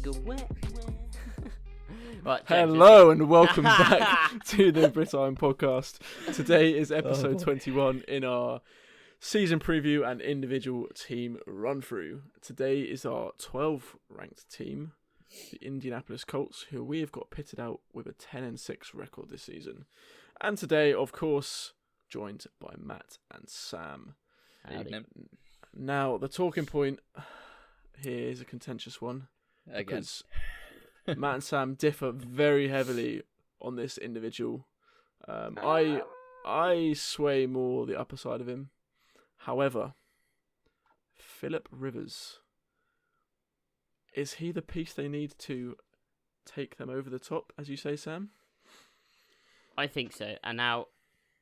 away. Right, Hello and welcome back to the Brit Iron podcast. Today is episode 21 in our season preview and individual team run through. Today is our 12th ranked team, the Indianapolis Colts, who we have got pitted out with a 10-6 record this season. And today, of course, joined by Matt and Sam. Howdy. Now, the talking point here is a contentious one. Because Matt and Sam differ very heavily on this individual. I sway more the upper side of him. However, Philip Rivers, is he the piece they need to take them over the top, as you say, Sam? I think so. And now,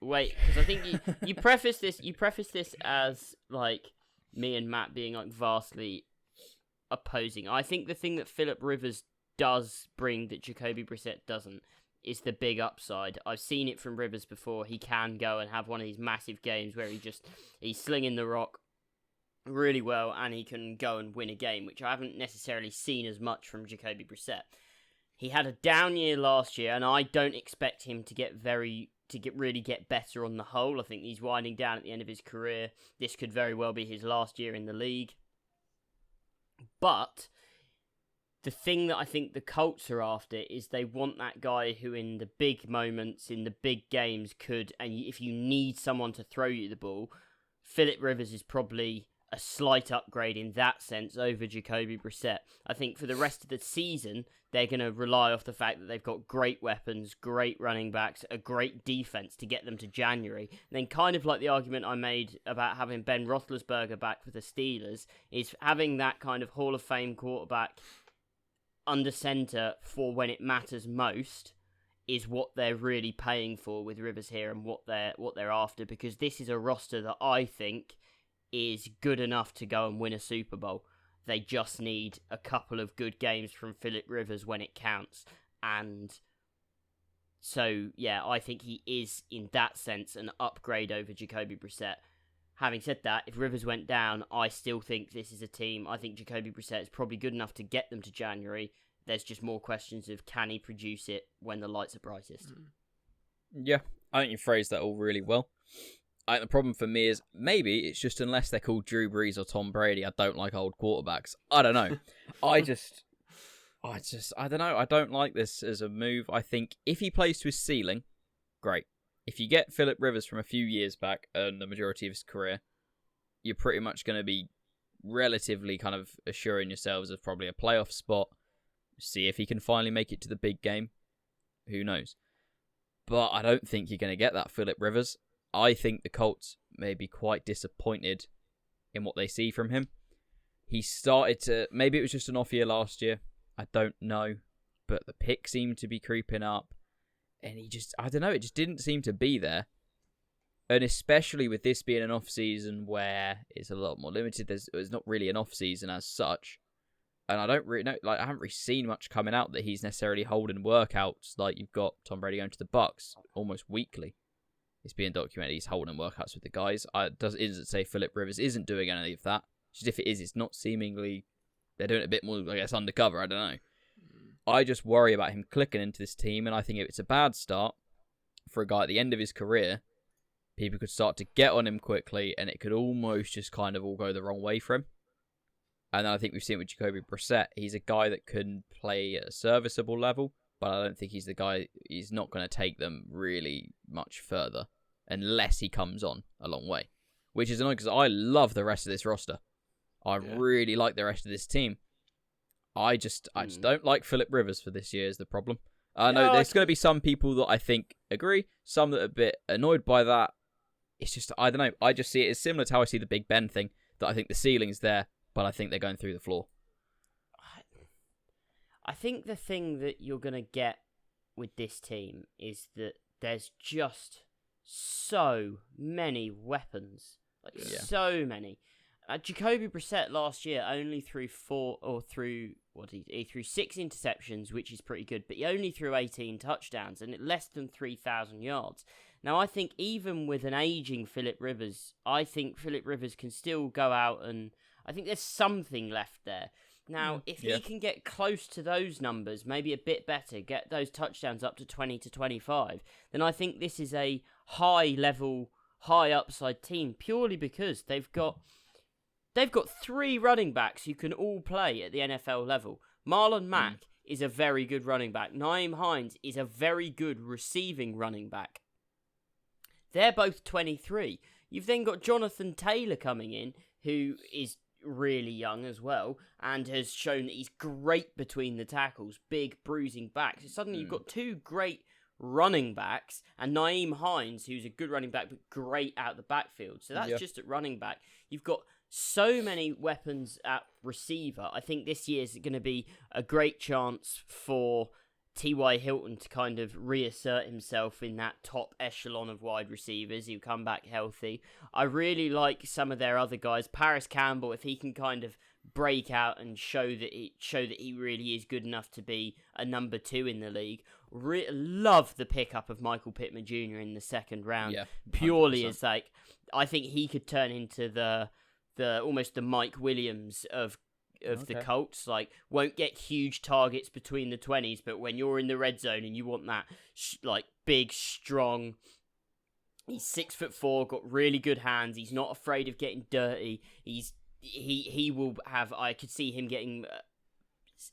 wait, because I think you preface this as like me and Matt being like vastly opposing. I think the thing that Philip Rivers does bring that Jacoby Brissett doesn't is the big upside. I've seen it from Rivers before. He can go and have one of these massive games where he's slinging the rock really well and he can go and win a game, which I haven't necessarily seen as much from Jacoby Brissett. He had a down year last year, and I don't expect him to really get better on the whole. I think he's winding down at the end of his career. This could very well be his last year in the league. But the thing that I think the Colts are after is they want that guy who in the big moments, in the big games could, and if you need someone to throw you the ball, Philip Rivers is probably a slight upgrade in that sense over Jacoby Brissett. I think for the rest of the season, they're going to rely off the fact that they've got great weapons, great running backs, a great defense to get them to January. And then kind of like the argument I made about having Ben Roethlisberger back for the Steelers, is having that kind of Hall of Fame quarterback under center for when it matters most is what they're really paying for with Rivers here and what they're after, because this is a roster that I think is good enough to go and win a Super Bowl. They just need a couple of good games from Philip Rivers when it counts. And so, yeah, I think he is, in that sense, an upgrade over Jacoby Brissett. Having said that, if Rivers went down, I still think this is a team. I think Jacoby Brissett is probably good enough to get them to January. There's just more questions of can he produce it when the lights are brightest. Yeah, I think you phrased that all really well. I think the problem for me is maybe it's just unless they're called Drew Brees or Tom Brady, I don't like old quarterbacks. I don't know. I don't know. I don't like this as a move. I think if he plays to his ceiling, great. If you get Philip Rivers from a few years back and the majority of his career, you're pretty much going to be relatively kind of assuring yourselves of probably a playoff spot. See if he can finally make it to the big game. Who knows? But I don't think you're going to get that Philip Rivers. I think the Colts may be quite disappointed in what they see from him. He started to... Maybe it was just an off year last year. I don't know. But the pick seemed to be creeping up. And he just... I don't know. It just didn't seem to be there. And especially with this being an off season where it's a lot more limited. There's not really an off season as such. And I don't really know... Like, I haven't really seen much coming out that he's necessarily holding workouts. Like, you've got Tom Brady going to the Bucks almost weekly. It's being documented. He's holding workouts with the guys. It doesn't say Philip Rivers isn't doing any of that. Just if it is, it's not seemingly... They're doing it a bit more, I guess, undercover. I don't know. I just worry about him clicking into this team, and I think if it's a bad start for a guy at the end of his career, people could start to get on him quickly, and it could almost just kind of all go the wrong way for him. And then I think we've seen with Jacoby Brissett, he's a guy that can play at a serviceable level, but I don't think he's the guy, he's not going to take them really much further unless he comes on a long way. Which is annoying because I love the rest of this roster. I really like the rest of this team. I just don't like Philip Rivers for this year is the problem. I know there's going to be some people that I think agree, some that are a bit annoyed by that. It's just, I don't know. I just see it as similar to how I see the Big Ben thing, that I think the ceiling's there, but I think they're going through the floor. I think the thing that you're going to get with this team is that there's just so many weapons. So many. Jacoby Brissett last year only threw he threw 6 interceptions, which is pretty good, but he only threw 18 touchdowns and less than 3,000 yards. Now, I think even with an aging Philip Rivers, I think Philip Rivers can still go out and I think there's something left there. Now, if he can get close to those numbers, maybe a bit better, get those touchdowns up to 20 to 25, then I think this is a high-level, high-upside team, purely because they've got 3 running backs who can all play at the NFL level. Marlon Mack is a very good running back. Nyheim Hines is a very good receiving running back. They're both 23. You've then got Jonathan Taylor coming in, who is really young as well, and has shown that he's great between the tackles, big bruising backs. So suddenly you've got 2 great running backs, and Nyheim Hines, who's a good running back, but great out the backfield. So that's just at running back. You've got so many weapons at receiver. I think this year is going to be a great chance for T.Y. Hilton to kind of reassert himself in that top echelon of wide receivers who come back healthy. I really like some of their other guys. Paris Campbell, if he can kind of break out and show that he really is good enough to be a number 2 in the league. Love the pickup of Michael Pittman Jr. in the second round. Yeah, purely as like, I think he could turn into the almost the Mike Williams of the Colts. Like, won't get huge targets between the 20s, but when you're in the red zone and you want that like big, strong, he's 6'4", got really good hands. He's not afraid of getting dirty. He will have. I could see him getting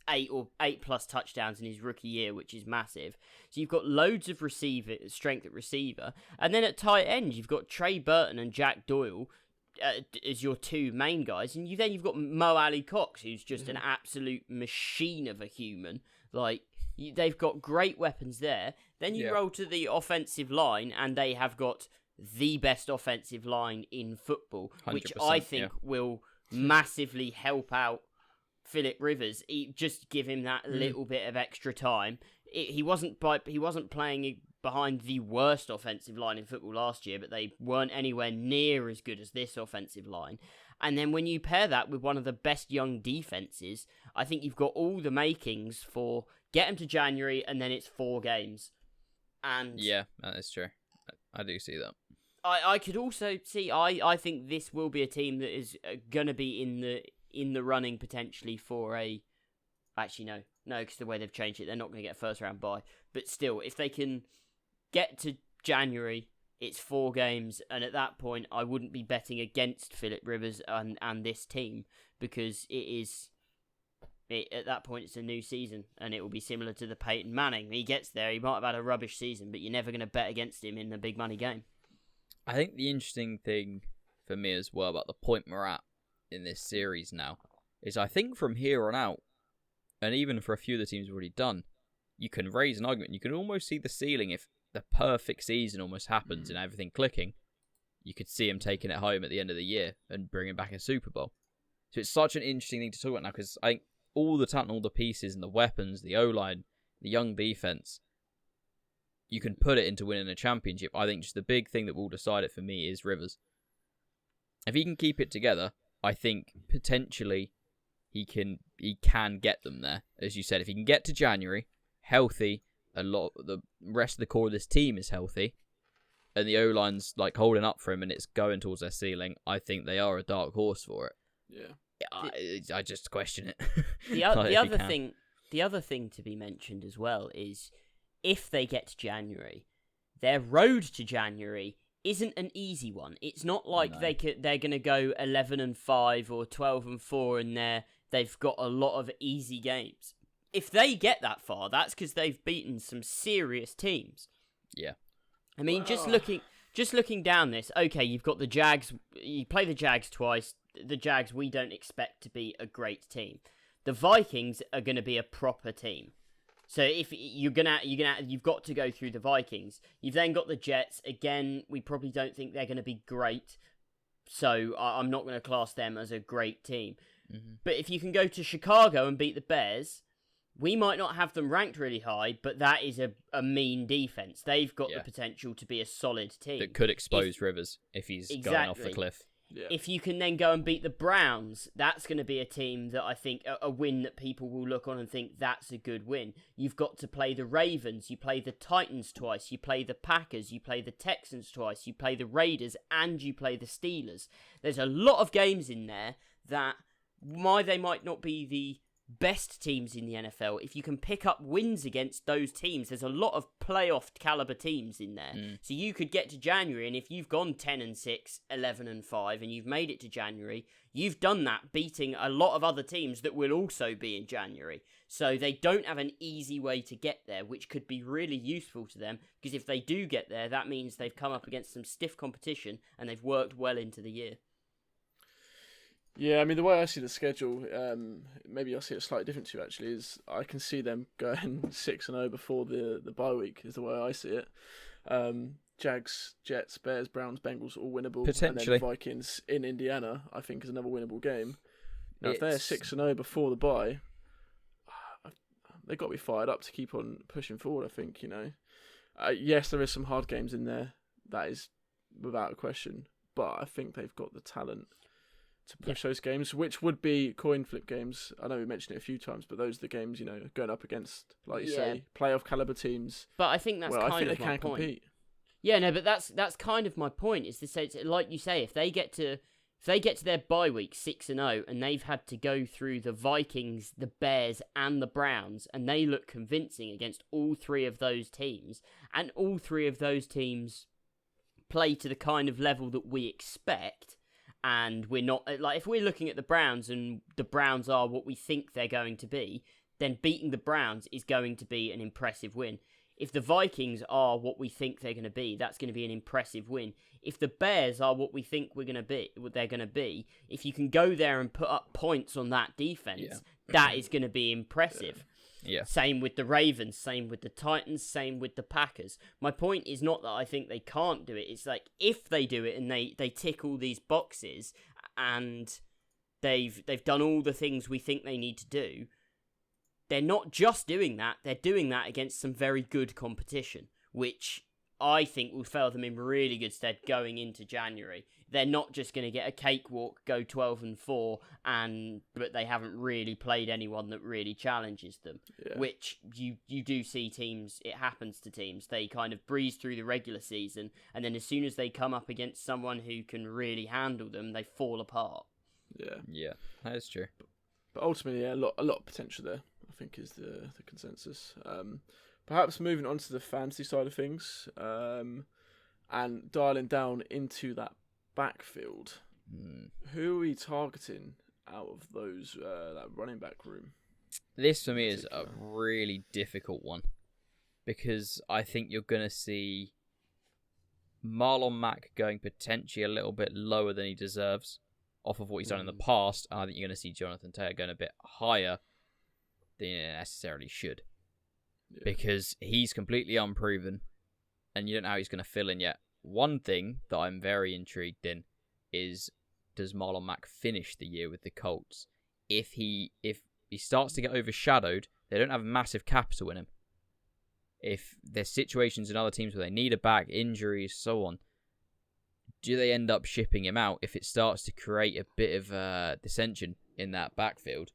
8 plus touchdowns in his rookie year, which is massive. So you've got loads of strength at receiver, and then at tight end you've got Trey Burton and Jack Doyle as your 2 main guys, and you've got Mo Ali Cox, who's just an absolute machine of a human. Like, they've got great weapons there. Then you roll to the offensive line, and they have got the best offensive line in football, which I think will massively help out Phillip Rivers. Just give him that little bit of extra time. He wasn't playing behind the worst offensive line in football last year, but they weren't anywhere near as good as this offensive line. And then when you pair that with one of the best young defenses, I think you've got all the makings for get them to January, and then it's 4 games. And yeah, that is true. I do see that. I could also see. I think this will be a team that is gonna be in the running potentially for a. Actually, no, because the way they've changed it, they're not going to get a first round bye. But still, if they can get to January, it's 4 games, and at that point, I wouldn't be betting against Phillip Rivers and this team, because at that point, it's a new season, and it will be similar to the Peyton Manning. He gets there, he might have had a rubbish season, but you're never going to bet against him in a big money game. I think the interesting thing for me as well about the point we're at in this series now is I think from here on out, and even for a few of the teams we've already done, you can raise an argument. You can almost see the ceiling if the perfect season almost happens and everything clicking. You could see him taking it home at the end of the year and bringing back a Super Bowl. So it's such an interesting thing to talk about now, because I think all the talent, all the pieces and the weapons, the O-line, the young defense, you can put it into winning a championship. I think just the big thing that will decide it for me is Rivers. If he can keep it together, I think potentially he can get them there. As you said, if he can get to January healthy, the rest of the core of this team is healthy, and the O-line's like holding up for him and it's going towards their ceiling, I think they are a dark horse for it. Yeah. I just question it. The other thing to be mentioned as well is if they get to January, their road to January isn't an easy one. It's not like they're going to go 11-5 or 12-4 and they've got a lot of easy games. If they get that far, that's because they've beaten some serious teams. Yeah. I mean, just looking down this, okay, you've got the Jags. You play the Jags twice. The Jags, we don't expect to be a great team. The Vikings are going to be a proper team. So if you've got to go through the Vikings. You've then got the Jets. Again, we probably don't think they're going to be great. So I'm not going to class them as a great team. Mm-hmm. But if you can go to Chicago and beat the Bears, we might not have them ranked really high, but that is a mean defense. They've got the potential to be a solid team. That could expose Rivers if he's going off the cliff. Yeah. If you can then go and beat the Browns, that's going to be a team that I think, a win that people will look on and think that's a good win. You've got to play the Ravens, you play the Titans twice, you play the Packers, you play the Texans twice, you play the Raiders, and you play the Steelers. There's a lot of games in there that, why they might not be best teams in the NFL, if you can pick up wins against those teams, there's a lot of playoff caliber teams in there. So you could get to January, and if you've gone 10-6, 11-5, and you've made it to January, you've done that beating a lot of other teams that will also be in January. So they don't have an easy way to get there, which could be really useful to them, because if they do get there, that means they've come up against some stiff competition and they've worked well into the year. Yeah, I mean, the way I see the schedule, maybe I see it slightly different to you, actually, is I can see them going 6-0 before the bye week, is the way I see it. Jags, Jets, Bears, Browns, Bengals, all winnable. Potentially. And then Vikings in Indiana, I think, is another winnable game. Now, if they're 6-0 before the bye, they've got to be fired up to keep on pushing forward, I think, yes, there is some hard games in there. That is without a question. But I think they've got the talent to push those games, which would be coin flip games. I know we mentioned it a few times, but those are the games, going up against, like you say, playoff caliber teams. But I think that's I think of they my can point. compete. Yeah, no, but that's kind of my point. Is to say, like you say, if they get to their bye week 6-0 and they've had to go through the Vikings, the Bears, and the Browns, and they look convincing against all three of those teams, and all three of those teams play to the kind of level that we expect. And we're not, like, if we're looking at the Browns and the Browns are what we think they're going to be, then beating the Browns is going to be an impressive win. If the Vikings are what we think they're going to be, that's going to be an impressive win. If the Bears are what we think they're going to be, if you can go there and put up points on that defense, that is going to be impressive. Yeah. Same with the Ravens, same with the Titans, same with the Packers. My point is not that I think they can't do it. It's like, if they do it and they tick all these boxes and they've done all the things we think they need to do, they're not just doing that, they're doing that against some very good competition, which I think will fail them in really good stead going into January. They're not just going to get a cakewalk, go 12-4, but they haven't really played anyone that really challenges them. Yeah. Which you do see teams, it happens to teams. They kind of breeze through the regular season, and then as soon as they come up against someone who can really handle them, they fall apart. Yeah, that is true. But ultimately, a lot of potential there, I think, is the consensus. Perhaps moving on to the fantasy side of things, and dialing down into that backfield. Who are we targeting out of those that running back room? This for me is a really difficult one, because I think you're going to see Marlon Mack going potentially a little bit lower than he deserves off of what he's done in the past. I think you're going to see Jonathan Taylor going a bit higher than he necessarily should. Yeah. Because he's completely unproven and you don't know how he's going to fill in yet. One thing that I'm very intrigued in is, does Marlon Mack finish the year with the Colts? If he starts to get overshadowed, they don't have massive capital in him. If there's situations in other teams where they need a back, injuries, so on, do they end up shipping him out if it starts to create a bit of dissension in that backfield?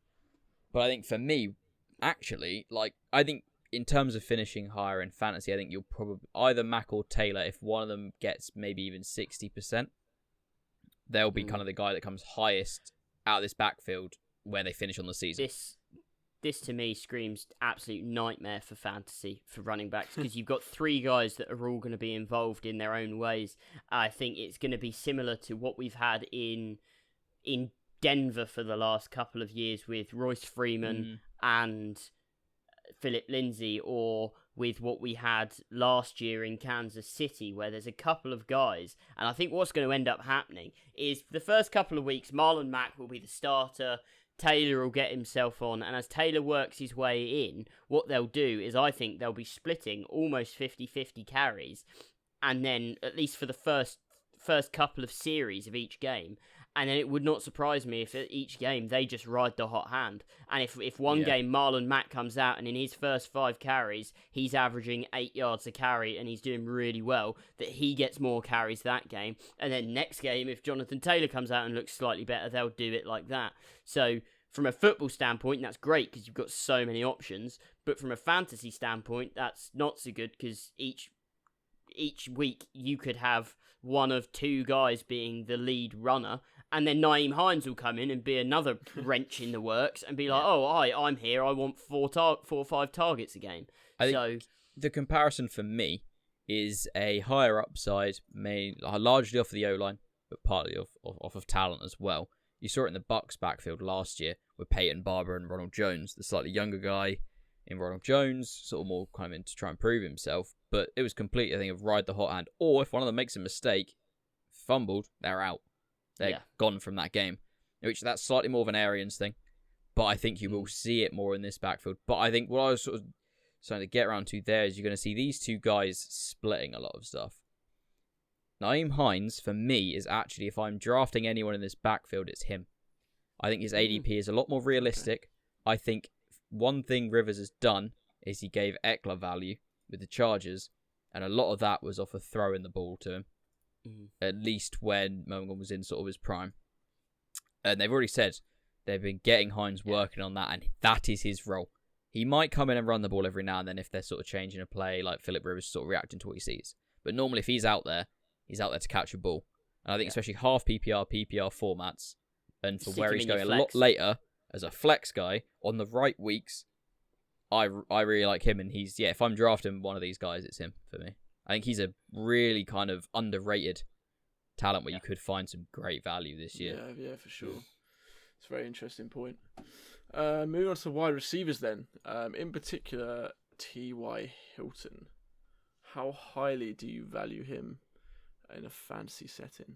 But I think for me, actually, I think in terms of finishing higher in fantasy, I think you'll probably either Mack or Taylor. If one of them gets maybe even 60%, they'll be kind of the guy that comes highest out of this backfield where they finish on the season. This to me screams absolute nightmare for fantasy for running backs, because you've got three guys that are all going to be involved in their own ways. I think it's going to be similar to what we've had in Denver for the last couple of years with Royce Freeman and Philip Lindsay, or with what we had last year in Kansas City, where there's a couple of guys. And I think what's going to end up happening is the first couple of weeks, Marlon Mack will be the starter, Taylor will get himself on, and as Taylor works his way in, what they'll do is I think they'll be splitting almost 50-50 carries, and then at least for the first couple of series of each game. And then it would not surprise me if at each game they just ride the hot hand. And if one game Marlon Mack comes out and in his first 5 carries, he's averaging 8 yards a carry and he's doing really well, that he gets more carries that game. And then next game, if Jonathan Taylor comes out and looks slightly better, they'll do it like that. So from a football standpoint, that's great because you've got so many options. But from a fantasy standpoint, that's not so good because each week you could have one of two guys being the lead runner, And then Naeem Hines will come in and be another wrench in the works and be like, I'm here. I want 4 or 5 targets a game. I think the comparison for me is a higher upside, largely off the O-line, but partly off of talent as well. You saw it in the Bucs backfield last year with Peyton Barber and Ronald Jones, the slightly younger guy in Ronald Jones, sort of more kind of in to try and prove himself. But it was completely a thing of ride the hot hand. Or if one of them makes a mistake, fumbled, they're out. They're gone from that game. Which that's slightly more of an Arians thing. But I think you will see it more in this backfield. But I think what I was sort of starting to get around to there is you're going to see these two guys splitting a lot of stuff. Naeem Hines, for me, is actually, if I'm drafting anyone in this backfield, it's him. I think his ADP is a lot more realistic. I think one thing Rivers has done is he gave Eckler value with the Chargers, and a lot of that was off of throwing the ball to him, at least when Montgomery was in sort of his prime. And they've already said they've been getting Hines working on that, and that is his role. He might come in and run the ball every now and then if they're sort of changing a play, like Philip Rivers sort of reacting to what he sees. But normally if he's out there to catch a ball. And I think especially half PPR formats, and for where he's going a lot later as a flex guy on the right weeks, I really like him. And he's, if I'm drafting one of these guys, it's him for me. I think he's a really kind of underrated talent where you could find some great value this year. Yeah, for sure. It's a very interesting point. Moving on to wide receivers then. In particular, T.Y. Hilton. How highly do you value him in a fantasy setting?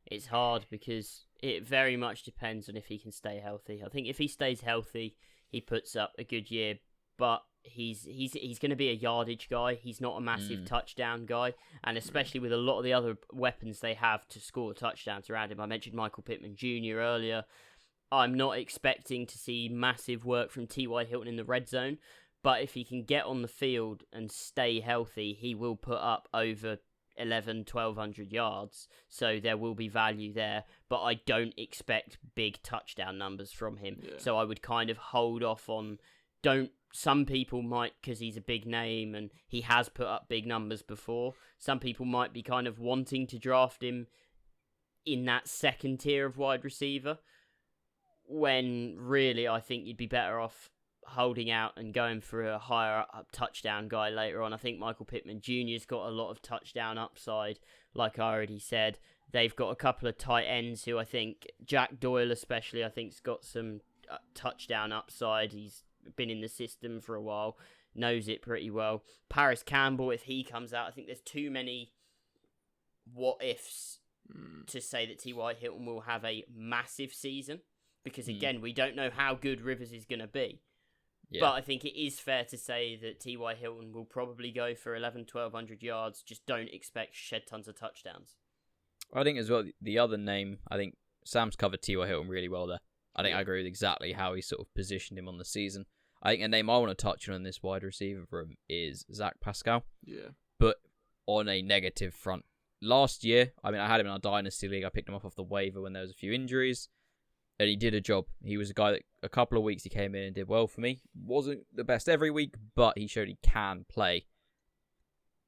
It's hard because it very much depends on if he can stay healthy. I think if he stays healthy, he puts up a good year, but he's going to be a yardage guy. He's not a massive touchdown guy, and especially with a lot of the other weapons they have to score touchdowns around him. I mentioned Michael Pittman Jr. earlier. I'm not expecting to see massive work from T.Y. Hilton in the red zone, but if he can get on the field and stay healthy, he will put up over 1,200 yards, so there will be value there, but I don't expect big touchdown numbers from him. So I would kind of hold off on, some people might, because he's a big name and he has put up big numbers before, some people might be kind of wanting to draft him in that second tier of wide receiver, when really I think you'd be better off holding out and going for a higher up touchdown guy later on. I think Michael Pittman Jr.'s got a lot of touchdown upside, like I already said. They've got a couple of tight ends who I think, Jack Doyle especially, I think's got some touchdown upside. He's been in the system for a while, knows it pretty well. Paris Campbell, if he comes out, I think there's too many what ifs to say that T.Y. Hilton will have a massive season, because again, we don't know how good Rivers is going to be. Yeah. But I think it is fair to say that T.Y. Hilton will probably go for 1,200 yards. Just don't expect shed tons of touchdowns. I think as well, the other name, I think Sam's covered T.Y. Hilton really well there. I think I agree with exactly how he sort of positioned him on the season. I think a name I want to touch on in this wide receiver room is Zach Pascal. Yeah. But on a negative front. Last year, I had him in our Dynasty League. I picked him up off the waiver when there was a few injuries. And he did a job. He was a guy that a couple of weeks he came in and did well for me. Wasn't the best every week, but he showed he can play.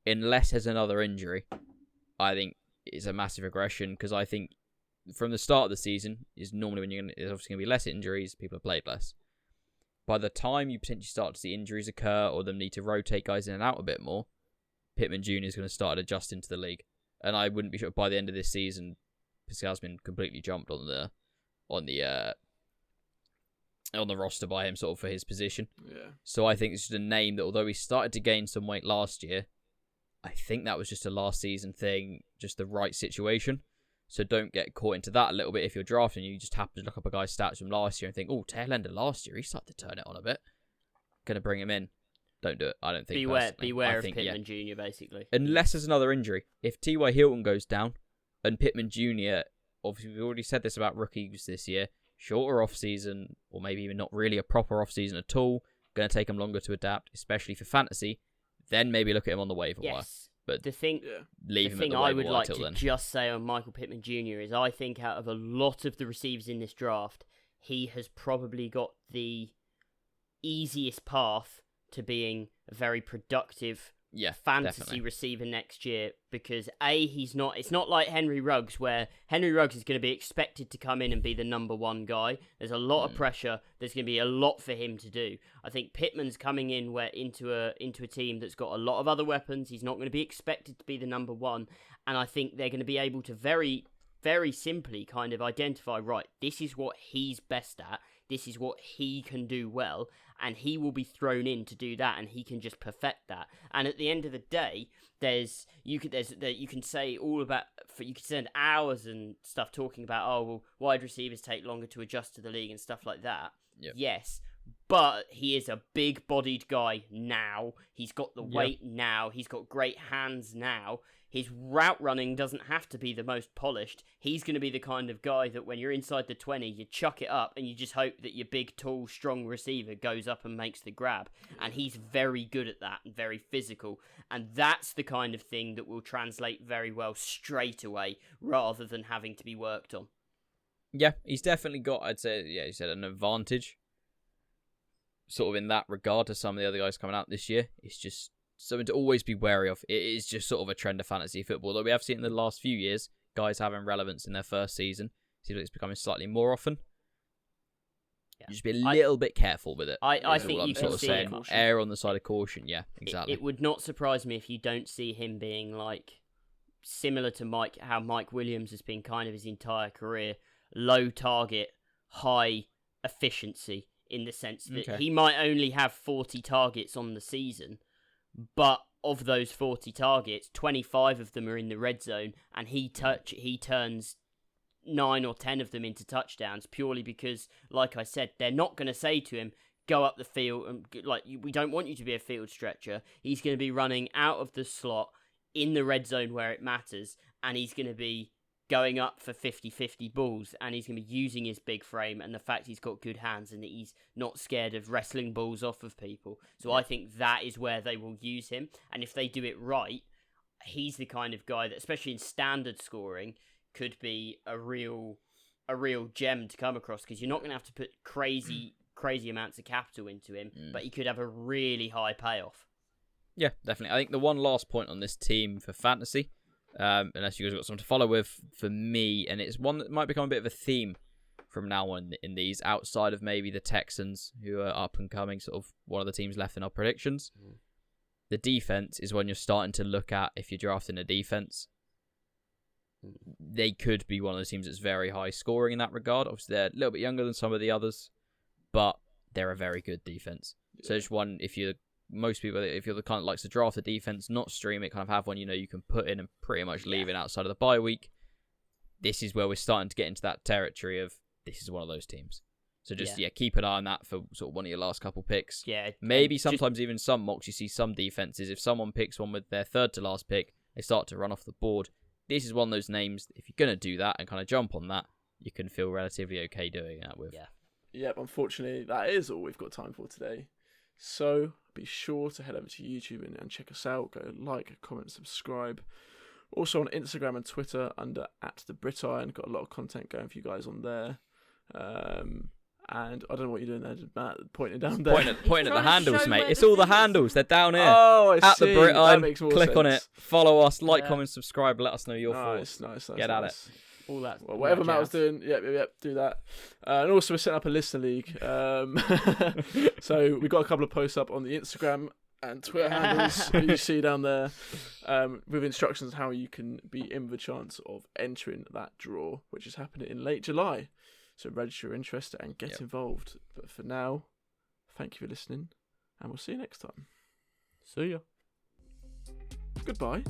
Unless there's another injury, I think it's a massive regression, because I think from the start of the season is normally when there's obviously going to be less injuries, people have played less. By the time you potentially start to see injuries occur or them need to rotate guys in and out a bit more, Pittman Jr. is going to start adjusting to the league. And I wouldn't be sure by the end of this season, Pascal's been completely jumped on the roster by him sort of for his position. Yeah. So I think it's just a name that, although he started to gain some weight last year, I think that was just a last season thing, just the right situation. So don't get caught into that a little bit if you're drafting. You just happen to look up a guy's stats from last year and think, oh, tail end of last year, he started to turn it on a bit. Gonna bring him in. Don't do it. I don't think. Beware of Pittman Jr. basically. Unless there's another injury. If T.Y. Hilton goes down and Pittman Jr., obviously we've already said this about rookies this year, shorter off season, or maybe even not really a proper off season at all, going to take them longer to adapt, especially for fantasy. Then maybe look at him on the waiver wire. But the thing leave him at the I waiver would wire like till to then. just say on Michael Pittman Jr. is I think out of a lot of the receivers in this draft, he has probably got the easiest path to being a very productive fantasy definitely. receiver next year, because it's not like Henry Ruggs, where Henry Ruggs is going to be expected to come in and be the number one guy. There's a lot of pressure. There's going to be a lot for him to do. I think Pittman's coming in into a team that's got a lot of other weapons. He's not going to be expected to be the number one, and I think they're going to be able to very, very simply kind of identify, right, this is what he's best at. This is what he can do well, and he will be thrown in to do that, and he can just perfect that. And at the end of the day, you can say all about, you could spend hours and stuff talking about, oh well, wide receivers take longer to adjust to the league and stuff like that. Yep. Yes, but he is a big-bodied guy now. He's got the weight now. He's got great hands now. His route running doesn't have to be the most polished. He's going to be the kind of guy that when you're inside the 20, you chuck it up and you just hope that your big, tall, strong receiver goes up and makes the grab. And he's very good at that and very physical. And that's the kind of thing that will translate very well straight away rather than having to be worked on. Yeah, he's definitely got, I'd say, he said an advantage sort of in that regard to some of the other guys coming out this year. It's just something to always be wary of. It is just sort of a trend of fantasy football that we have seen in the last few years. Guys having relevance in their first season. Seems like it's becoming slightly more often. Yeah. You just be a little bit careful with it. I think you can see it. Err on the side of caution. Yeah, exactly. It would not surprise me if you don't see him being like similar to how Mike Williams has been kind of his entire career. Low target, high efficiency, in the sense that he might only have 40 targets on the season, but of those 40 targets, 25 of them are in the red zone, and he turns 9 or 10 of them into touchdowns purely because, like I said, they're not going to say to him, go up the field, and we don't want you to be a field stretcher. He's going to be running out of the slot in the red zone where it matters, and he's going to be going up for 50-50 balls, and he's going to be using his big frame and the fact he's got good hands and that he's not scared of wrestling balls off of people. So I think that is where they will use him, and if they do it right, he's the kind of guy that, especially in standard scoring, could be a real gem to come across, because you're not going to have to put crazy amounts of capital into him, but he could have a really high payoff. Yeah, definitely. I think the one last point on this team for fantasy, unless you guys got something to follow with, for me, and it's one that might become a bit of a theme from now on in these, outside of maybe the Texans, who are up and coming, sort of one of the teams left in our predictions. The defense is when you're starting to look at, if you're drafting a defense, they could be one of the teams that's very high scoring in that regard. Obviously, they're a little bit younger than some of the others, but they're a very good defense. So it's one, if you're the kind that likes to draft a defense, not stream it, kind of have one you can put in and pretty much leave it outside of the bye week, this is where we're starting to get into that territory of, this is one of those teams. So just keep an eye on that for sort of one of your last couple picks. Yeah, maybe sometimes even some mocks, you see some defenses, if someone picks one with their third to last pick, they start to run off the board. This is one of those names, if you're going to do that and kind of jump on that, you can feel relatively okay doing that with. Yep, unfortunately, that is all we've got time for today. So be sure to head over to YouTube and check us out. Go like, comment, subscribe. Also on Instagram and Twitter under @the Iron. Got a lot of content going for you guys on there. And I don't know what you're doing there, Matt, pointing down there. Pointing at the handles, mate. It's all the handles. They're down here. Oh, I see. The Brit Iron. Click sense. On it. Follow us. Like, comment, subscribe. Let us know your thoughts. Nice. Get at it. All that. Well, whatever Matt was doing, yep, do that. And also, we're setting up a listener league. So we've got a couple of posts up on the Instagram and Twitter handles you see down there, with instructions on how you can be in with a chance of entering that draw, which is happening in late July. So register your interest and get involved. But for now, thank you for listening, and we'll see you next time. See ya. Goodbye.